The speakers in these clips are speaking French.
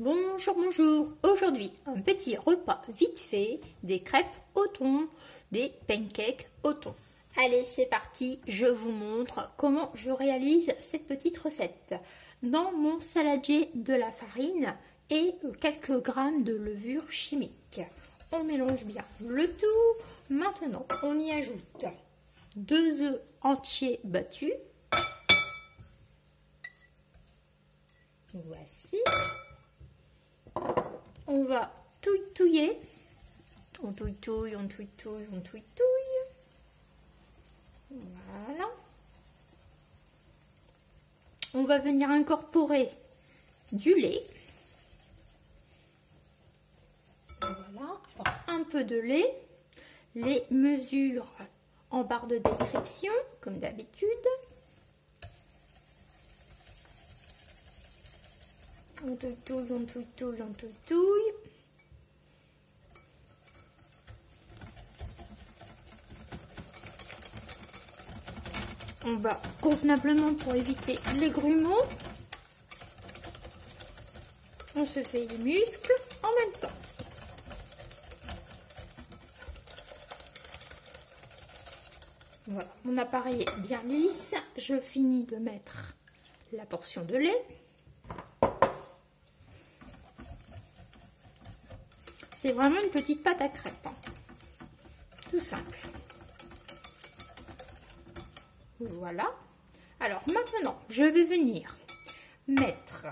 Bonjour, bonjour. Aujourd'hui, un petit repas vite fait, des crêpes au thon, des pancakes au thon. Allez, c'est parti, je vous montre comment je réalise cette petite recette. Dans mon saladier, de la farine et quelques grammes de levure chimique. On mélange bien le tout. Maintenant, on y ajoute 2 œufs entiers battus. Voici. On va touiller. On touille. Voilà. On va venir incorporer du lait. Voilà. Alors, un peu de lait. Les mesures en barre de description, comme d'habitude. On touille. On bat convenablement pour éviter les grumeaux. On se fait les muscles en même temps. Voilà, mon appareil est bien lisse. Je finis de mettre la portion de lait. C'est vraiment une petite pâte à crêpes, hein. Tout simple. Voilà. Alors maintenant, je vais venir mettre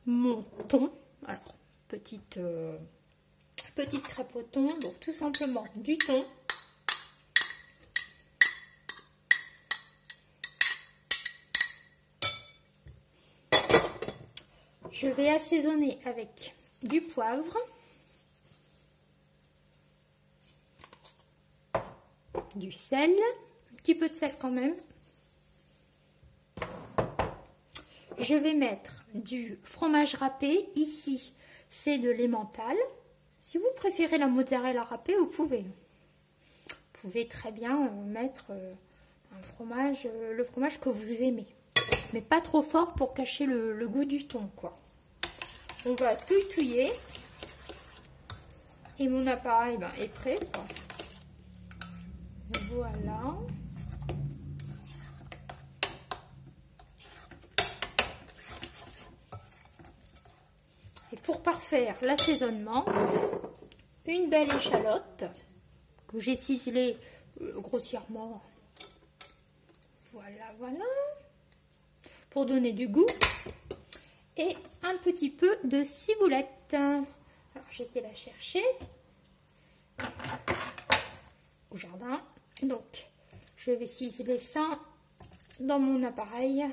mon thon. Alors, petite crêpe au thon, donc tout simplement du thon. Je vais assaisonner avec du poivre, du sel, un petit peu de sel quand même. Je vais mettre du fromage râpé. Ici, c'est de l'emmental. Si vous préférez la mozzarella râpée, vous pouvez. Vous pouvez très bien mettre le fromage que vous aimez. Mais pas trop fort pour cacher le goût du thon, quoi. On va touiller. Et mon appareil est prêt, quoi. Voilà. Et pour parfaire l'assaisonnement, une belle échalote que j'ai ciselée grossièrement. Voilà. Pour donner du goût. Et un petit peu de ciboulette. Alors, j'étais la chercher au jardin. Donc, je vais ciseler ça dans mon appareil.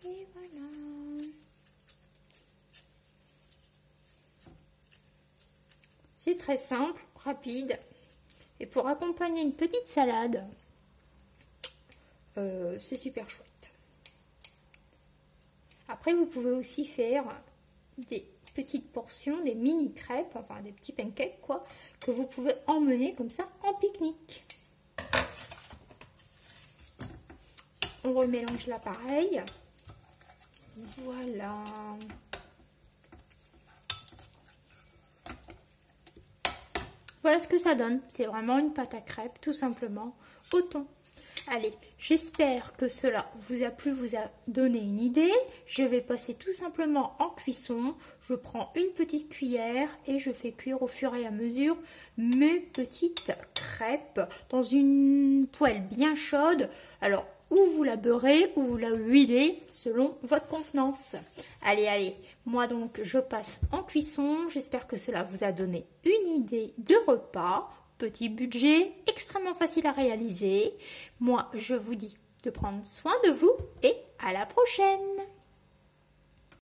Et voilà. C'est très simple, rapide. Et pour accompagner une petite salade, c'est super chouette. Après, vous pouvez aussi faire des petites portions, des mini crêpes, enfin des petits pancakes, quoi, que vous pouvez emmener comme ça en pique-nique. On remélange l'appareil. Voilà. Voilà ce que ça donne. C'est vraiment une pâte à crêpes, tout simplement, au thon. Allez, j'espère que cela vous a plu, vous a donné une idée. Je vais passer tout simplement en cuisson. Je prends une petite cuillère et je fais cuire au fur et à mesure mes petites crêpes dans une poêle bien chaude. Alors, ou vous la beurrez ou vous la huilez selon votre convenance. Allez, moi donc je passe en cuisson. J'espère que cela vous a donné une idée de repas. Petit budget, extrêmement facile à réaliser. Moi, je vous dis de prendre soin de vous et à la prochaine!